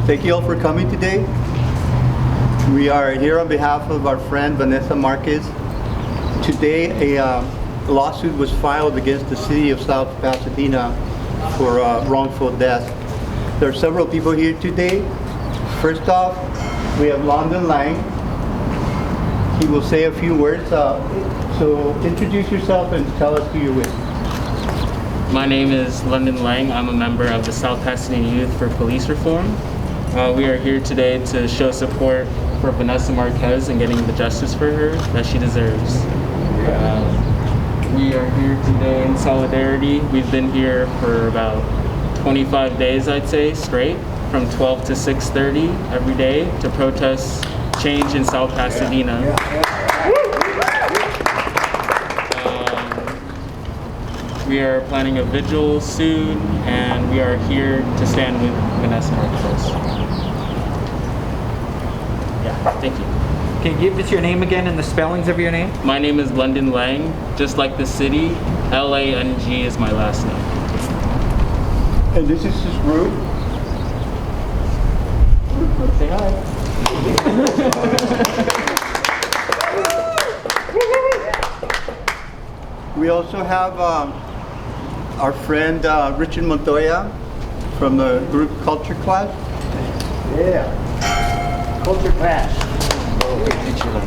Thank you all for coming today. We are here on behalf of our friend Vanessa Marquez. Today, a lawsuit was filed against the city of South Pasadena for wrongful death. There are several people here today. First off, we have London Lang. He will say a few words. So introduce yourself and tell us who you're with. My name is London Lang. I'm a member of the South Pasadena Youth for Police Reform. We are here today to show support for Vanessa Marquez and getting the justice for her that she deserves. We are here today in solidarity. We've been here for about 25 days, I'd say, straight, from 12 to 6:30 every day to protest change in South Pasadena. We are planning a vigil soon, and we are here to stand with Vanessa Marquez. Yeah, thank you. Can you give us your name again and the spellings of your name? My name is London Lang, just like the city. L-A-N-G is my last name. And this is his group. Say hi. We also have our friend Richard Montoya from the group Culture Clash. Yeah, Culture Clash.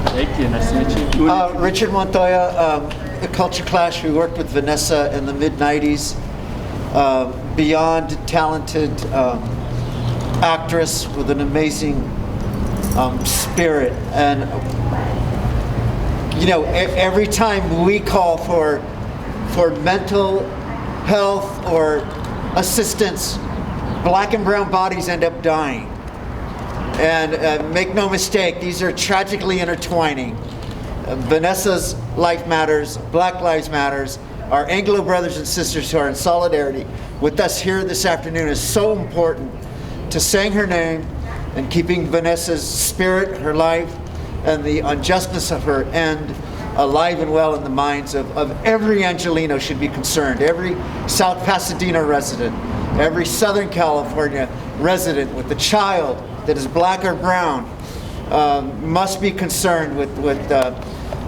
Thank you, nice to meet you. Richard Montoya, the Culture Clash. We worked with Vanessa in the mid-90s. Beyond talented actress with an amazing spirit. And, you know, every time we call for mental health or assistance, black and brown bodies end up dying. And make no mistake, these are tragically intertwining. Vanessa's life matters, Black Lives Matters. Our Anglo brothers and sisters who are in solidarity with us here this afternoon is so important to saying her name and keeping Vanessa's spirit, her life, and the unjustness of her end alive and well in the minds of every Angelino should be concerned. Every South Pasadena resident, every Southern California resident with a child that is black or brown must be concerned with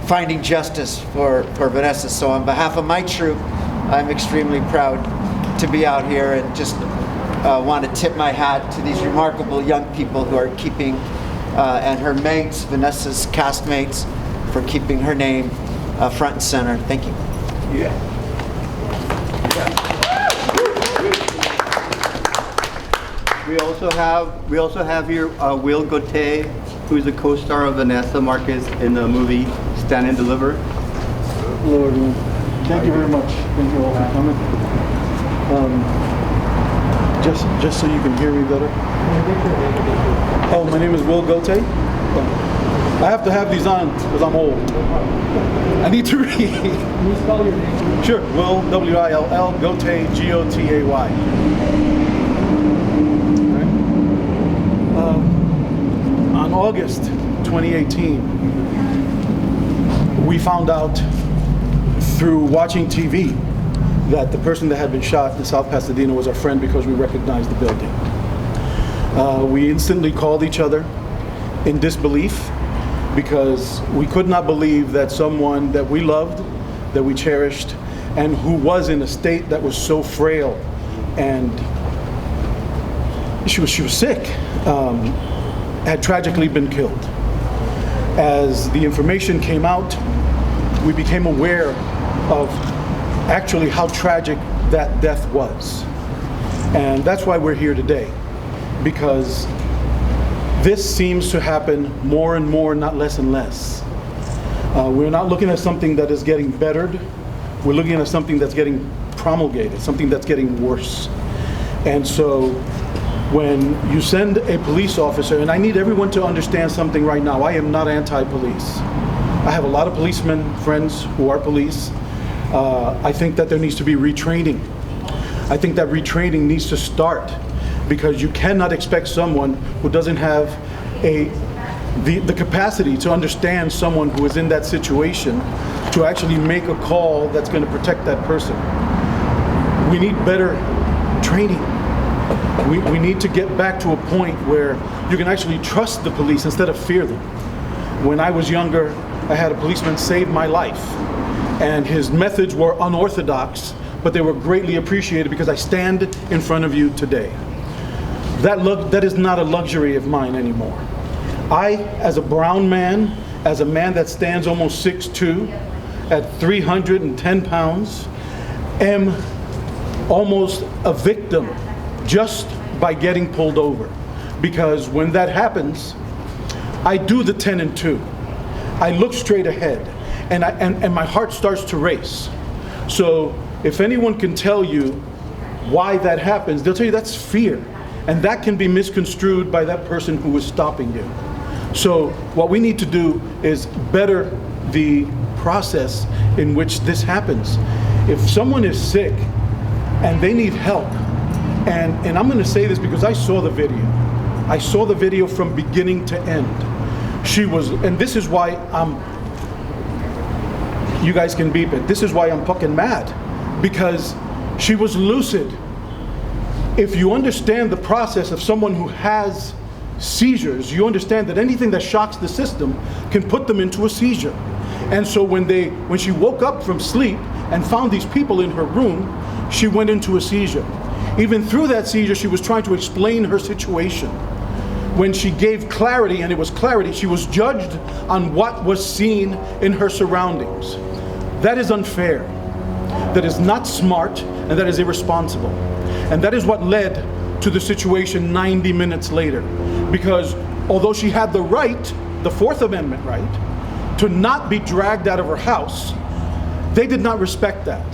finding justice for Vanessa. So on behalf of my troop, I'm extremely proud to be out here and just want to tip my hat to these remarkable young people who are keeping, and her mates, Vanessa's castmates, for keeping her name front and center. Thank you. Yeah. We also have here Will Gauthier, who is a co-star of Vanessa Marquez in the movie Stand and Deliver. Hello everyone. Thank you very much. Thank you all for coming. Just so you can hear me better. Oh, my name is Will Gauthier. I have to have these on because I'm old. I need to read. Can you spell your name? Sure. Will, W-I-L-L, Gauthier, G-O-T-A-Y. On August 2018, we found out through watching TV that the person that had been shot in South Pasadena was our friend because we recognized the building. We instantly called each other in disbelief because we could not believe that someone that we loved, that we cherished, and who was in a state that was so frail, and she was sick, had tragically been killed. As the information came out, we became aware of actually how tragic that death was. And that's why we're here today, because this seems to happen more and more, not less and less. We're not looking at something that is getting bettered. We're looking at something that's getting promulgated, something that's getting worse. And so when you send a police officer, and I need everyone to understand something right now, I am not anti-police. I have a lot of policemen, friends who are police. I think that there needs to be retraining. I think that retraining needs to start, because you cannot expect someone who doesn't have the capacity to understand someone who is in that situation to actually make a call that's going to protect that person. We need better training. We need to get back to a point where you can actually trust the police instead of fear them. When I was younger, I had a policeman save my life, and his methods were unorthodox, but they were greatly appreciated because I stand in front of you today. That is not a luxury of mine anymore. I, as a brown man, as a man that stands almost 6'2", at 310 pounds, am almost a victim just by getting pulled over. Because when that happens, I do the 10 and 2. I look straight ahead, and my heart starts to race. So if anyone can tell you why that happens, they'll tell you that's fear. And that can be misconstrued by that person who is stopping you. So what we need to do is better the process in which this happens. If someone is sick and they need help, and I'm going to say this because I saw the video. I saw the video from beginning to end. She was, and this is why you guys can beep it. This is why I'm fucking mad, because she was lucid. If you understand the process of someone who has seizures, you understand that anything that shocks the system can put them into a seizure. And so when she woke up from sleep and found these people in her room, she went into a seizure. Even through that seizure, she was trying to explain her situation. When she gave clarity, and it was clarity, she was judged on what was seen in her surroundings. That is unfair. That is not smart, and that is irresponsible. And that is what led to the situation 90 minutes later. Because although she had the right, the Fourth Amendment right, to not be dragged out of her house, they did not respect that.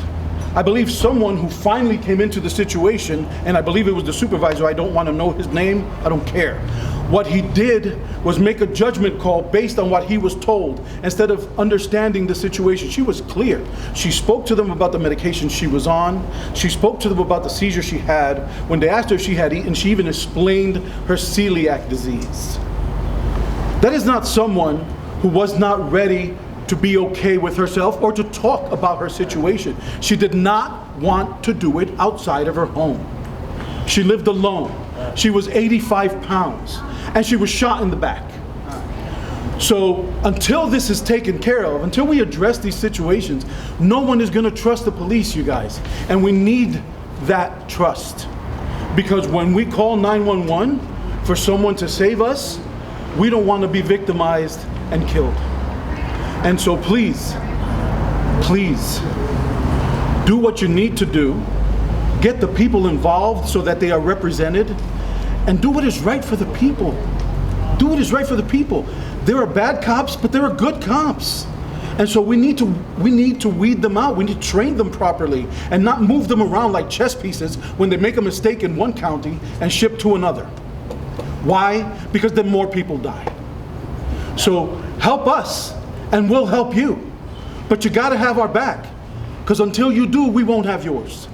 I believe someone who finally came into the situation, and I believe it was the supervisor, I don't want to know his name, I don't care. What he did was make a judgment call based on what he was told, instead of understanding the situation. She was clear. She spoke to them about the medication she was on. She spoke to them about the seizure she had. When they asked her if she had eaten, she even explained her celiac disease. That is not someone who was not ready to be okay with herself or to talk about her situation. She did not want to do it outside of her home. She lived alone. She was 85 pounds, and she was shot in the back. So until this is taken care of, until we address these situations, no one is going to trust the police, you guys. And we need that trust. Because when we call 911 for someone to save us, we don't want to be victimized and killed. And so please, please, do what you need to do. Get the people involved so that they are represented, and do what is right for the people. Do what is right for the people. There are bad cops, but there are good cops. And so we need to weed them out. We need to train them properly and not move them around like chess pieces when they make a mistake in one county and ship to another. Why? Because then more people die. So help us and we'll help you. But you gotta have our back, because until you do, we won't have yours.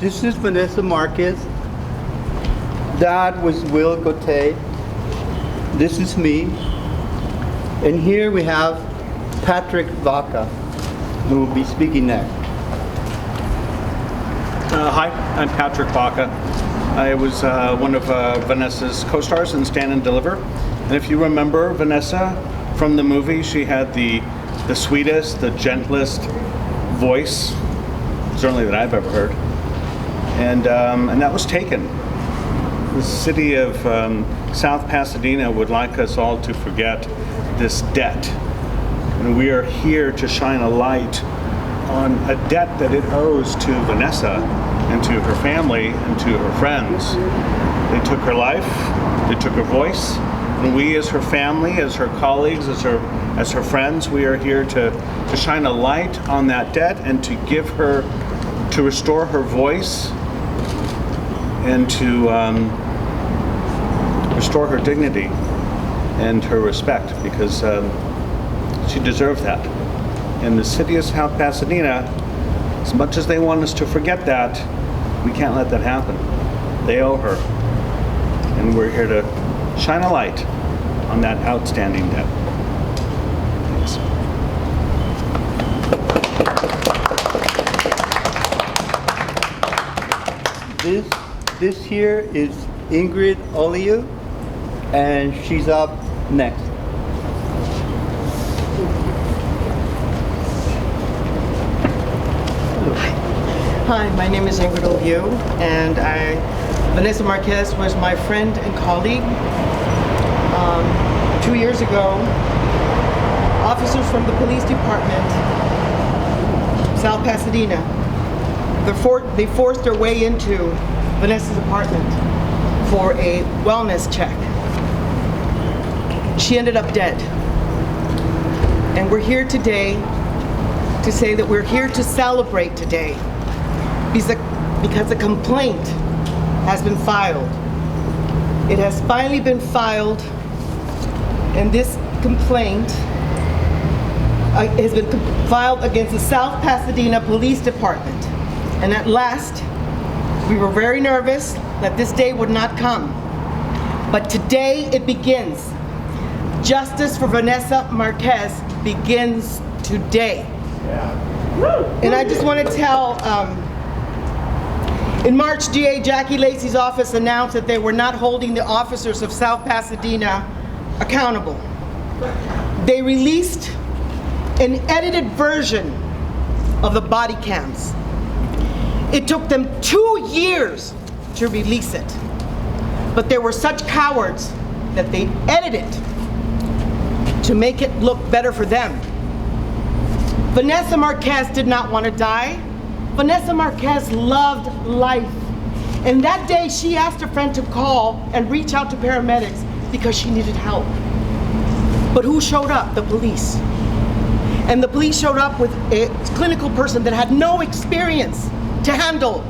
This is Vanessa Marquez. That was Will Gotay. This is me. And here we have Patrick Vaca, who will be speaking next. Hi, I'm Patrick Vaca. I was one of Vanessa's co-stars in Stand and Deliver. And if you remember Vanessa from the movie, she had the sweetest, the gentlest voice, certainly that I've ever heard. And that was taken. The city of South Pasadena would like us all to forget this debt. And we are here to shine a light on a debt that it owes to Vanessa and to her family and to her friends. They took her life, they took her voice, and we as her family, as her colleagues, as her friends, we are here to shine a light on that debt and to give her, to restore her voice and to restore her dignity and her respect, because she deserved that. And the city of South Pasadena, as much as they want us to forget that, we can't let that happen. They owe her. And we're here to shine a light on that outstanding debt. this here is Ingrid Oliu, and she's up next. Hi, my name is Ingrid Oliu, and Vanessa Marquez was my friend and colleague. 2 years ago, officers from the police department, South Pasadena, they forced their way into Vanessa's apartment for a wellness check. She ended up dead. And we're here today to say that we're here to celebrate today because a complaint has been filed. It has finally been filed, and this complaint has been filed against the South Pasadena Police Department. And at last, we were very nervous that this day would not come. But today it begins. Justice for Vanessa Marquez begins today. And I just want to tell, in March, DA Jackie Lacey's office announced that they were not holding the officers of South Pasadena accountable. They released an edited version of the body cams. It took them 2 years to release it. But they were such cowards that they edited it to make it look better for them. Vanessa Marquez did not want to die. Vanessa Marquez loved life. And that day she asked a friend to call and reach out to paramedics because she needed help. But who showed up? The police. And the police showed up with a clinical person that had no experience to handle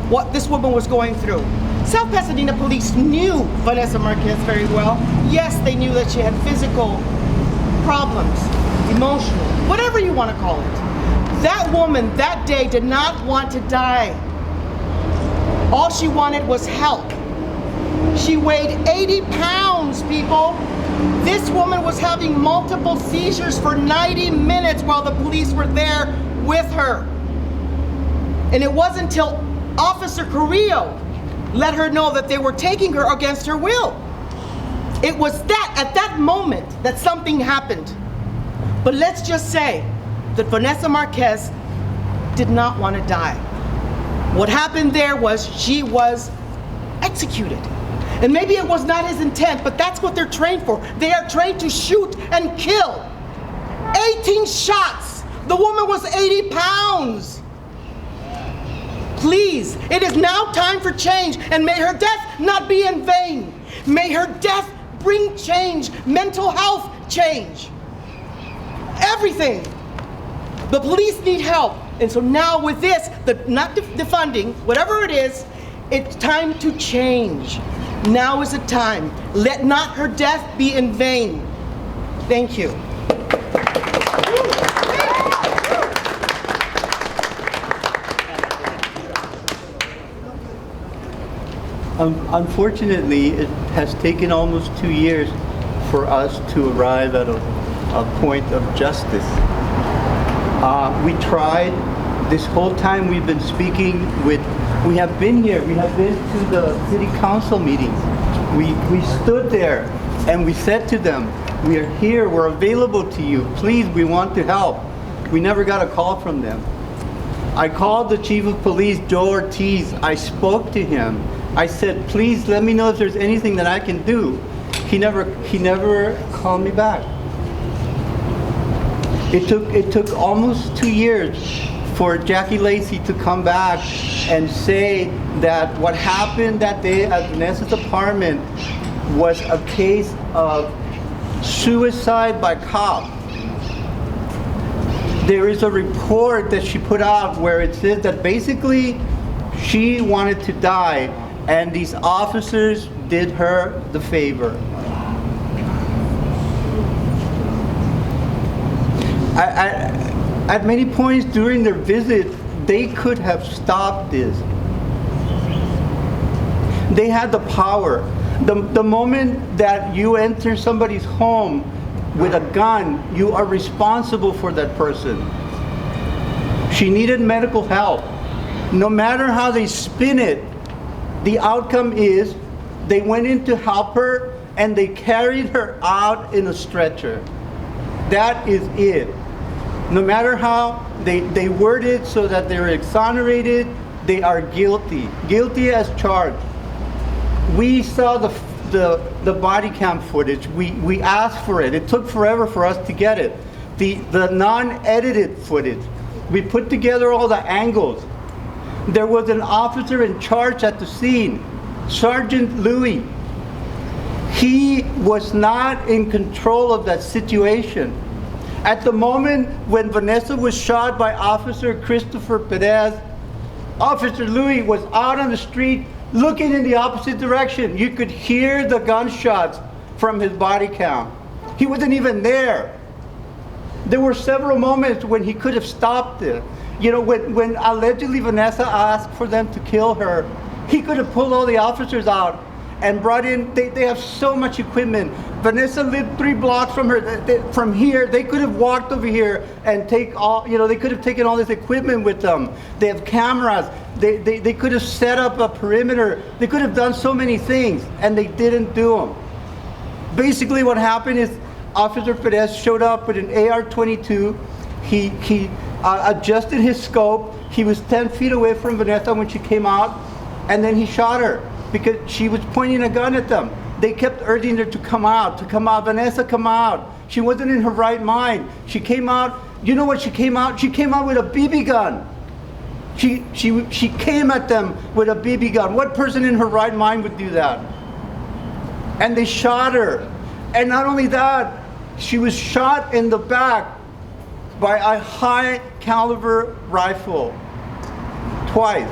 what this woman was going through. South Pasadena police knew Vanessa Marquez very well. Yes, they knew that she had physical problems, emotional, whatever you want to call it. That woman that day did not want to die. All she wanted was help. She weighed 80 pounds, people. This woman was having multiple seizures for 90 minutes while the police were there with her. And it wasn't until Officer Carrillo let her know that they were taking her against her will. It was at that moment that something happened. But let's just say that Vanessa Marquez did not want to die. What happened there was she was executed. And maybe it was not his intent, but that's what they're trained for. They are trained to shoot and kill. 18 shots. The woman was 80 pounds. Please, it is now time for change, and may her death not be in vain. May her death bring change, mental health change. Everything. The police need help. And so now with this, not defunding, whatever it is, it's time to change. Now is the time. Let not her death be in vain. Thank you. Unfortunately, it has taken almost 2 years for us to arrive at a point of justice. We tried this whole time. We've been speaking with, we have been here, we have been to the city council meetings. We stood there and we said to them, we are here, we're available to you, please, we want to help. We never got a call from them. I called the chief of police, Joe Ortiz. I spoke to him. I said, please let me know if there's anything that I can do. He never called me back. It took almost 2 years for Jackie Lacey to come back and say that what happened that day at Vanessa's apartment was a case of suicide by cop. There is a report that she put out where it says that basically she wanted to die and these officers did her the favor. At many points during their visit, they could have stopped this. They had the power. The moment that you enter somebody's home with a gun, you are responsible for that person. She needed medical help. No matter how they spin it, The outcome is they went in to help her and they carried her out in a stretcher. That is it. No matter how they word it so that they're exonerated, they are guilty. Guilty as charged. We saw the body cam footage. We asked for it. It took forever for us to get it. The non-edited footage. We put together all the angles. There was an officer in charge at the scene, Sergeant Louis. He was not in control of that situation. At the moment when Vanessa was shot by Officer Christopher Perez, Officer Louis was out on the street looking in the opposite direction. You could hear the gunshots from his body cam. He wasn't even there. There were several moments when he could have stopped it. You know, when allegedly Vanessa asked for them to kill her, he could have pulled all the officers out and brought in, they have so much equipment. Vanessa lived 3 blocks from her, from here. They could have walked over here and take all, you know, they could have taken all this equipment with them. They have cameras. They could have set up a perimeter. They could have done so many things, and they didn't do them. Basically what happened is Officer Perez showed up with an AR-22. He adjusted his scope. He was 10 feet away from Vanessa when she came out, and then he shot her because she was pointing a gun at them. They kept urging her to come out, Vanessa, come out. She wasn't in her right mind. She came out, you know what she came out? She came out with a BB gun. She came at them with a BB gun. What person in her right mind would do that? And they shot her. And not only that, she was shot in the back by a high caliber rifle, twice.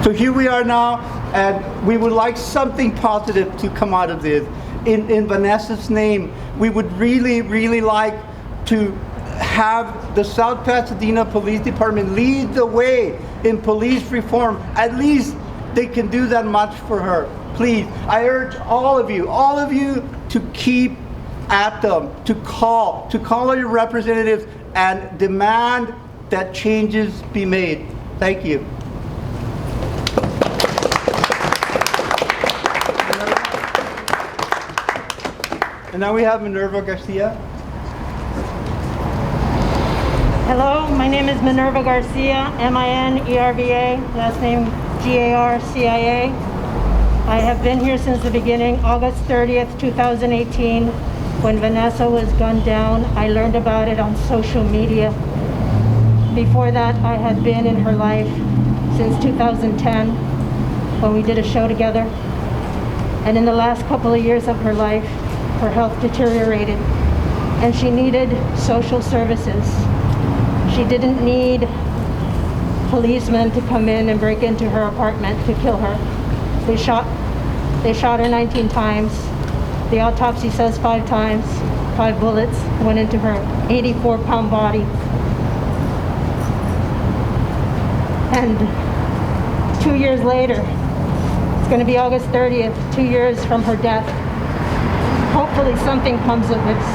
So here we are now, and we would like something positive to come out of this. In Vanessa's name, we would really, really like to have the South Pasadena Police Department lead the way in police reform. At least they can do that much for her. Please, I urge all of you to keep at them, to call all your representatives and demand that changes be made. Thank you. And now we have Minerva Garcia. Hello, my name is Minerva Garcia, M-I-N-E-R-V-A, last name G-A-R-C-I-A. I have been here since the beginning, August 30th, 2018, when Vanessa was gunned down. I learned about it on social media. Before that, I had been in her life since 2010, when we did a show together. And in the last couple of years of her life, her health deteriorated, and she needed social services. She didn't need policemen to come in and break into her apartment to kill her. They shot her 19 times. The autopsy says 5 times. 5 bullets went into her 84-pound body. And 2 years later, it's going to be August 30th, 2 years from her death. Hopefully something comes of this.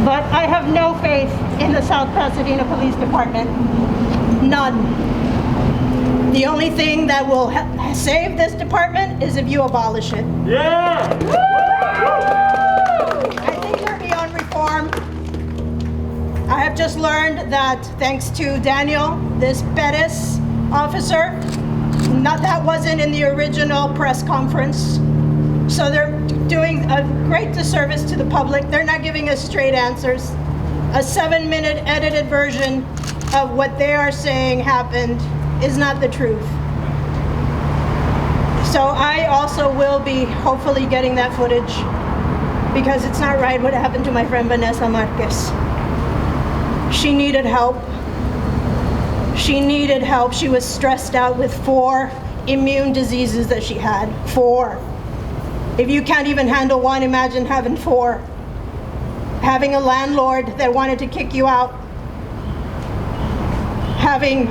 But I have no faith in the South Pasadena Police Department. None. The only thing that will save this department is if you abolish it. Yeah! I think they're beyond reform. I have just learned that thanks to Daniel, this Pettis officer, that wasn't in the original press conference. So they're doing a great disservice to the public. They're not giving us straight answers. A 7-minute edited version of what they are saying happened is not the truth. So I also will be hopefully getting that footage, because it's not right what happened to my friend Vanessa Marquez. She needed help. She needed help. She was stressed out with 4 immune diseases that she had. 4. If you can't even handle 1, imagine having 4. Having a landlord that wanted to kick you out. Having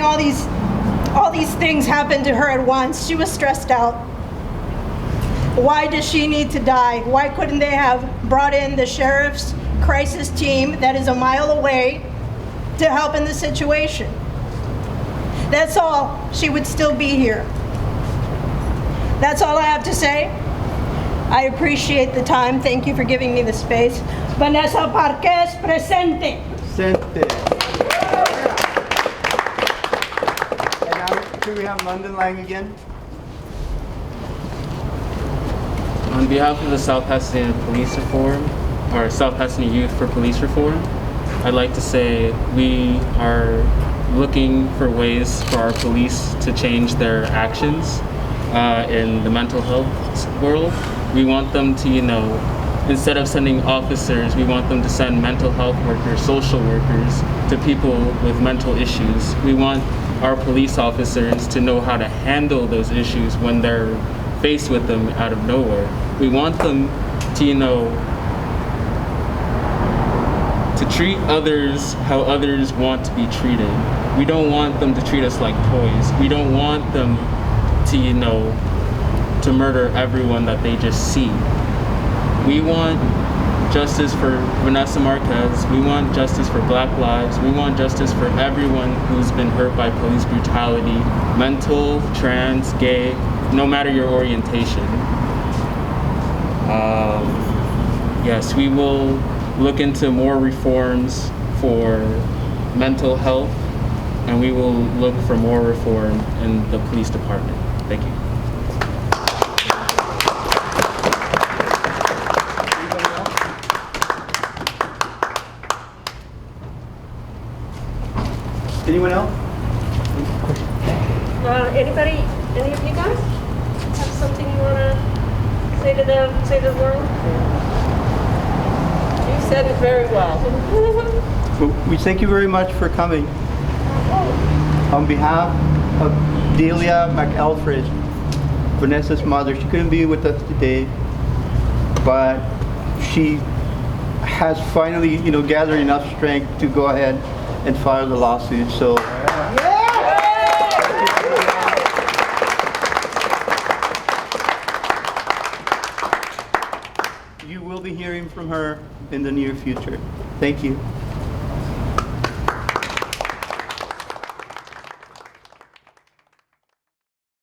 all these things happen to her at once. She was stressed out. Why does she need to die? Why couldn't they have brought in the sheriff's crisis team that is a mile away to help in the situation? that's all, she would still be here. That's all I have to say. I appreciate the time. Thank you for giving me the space. Vanessa Marquez, presente. Presente. And now, here we have London Lang again. On behalf of the South Pasadena Police Reform, or South Pasadena Youth for Police Reform, I'd like to say we are looking for ways for our police to change their actions in the mental health world. We want them to, instead of sending officers, we want them to send mental health workers, social workers to people with mental issues. We want our police officers to know how to handle those issues when they're faced with them out of nowhere. We want them to, to treat others how others want to be treated. We don't want them to treat us like toys. We don't want them to, to murder everyone that they just see. We want justice for Vanessa Marquez. We want justice for Black lives. We want justice for everyone who's been hurt by police brutality, mental, trans, gay, no matter your orientation. Yes, we will look into more reforms for mental health, and we will look for more reform in the police department. Thank you. Anyone else? Anybody, any of you guys have something you want to say to the world? You said it very well. Well, we thank you very much for coming. On behalf of Delia McAlfred, Vanessa's mother, she couldn't be with us today, but she has finally, gathered enough strength to go ahead and file the lawsuit. So, you will be hearing from her in the near future. Thank you.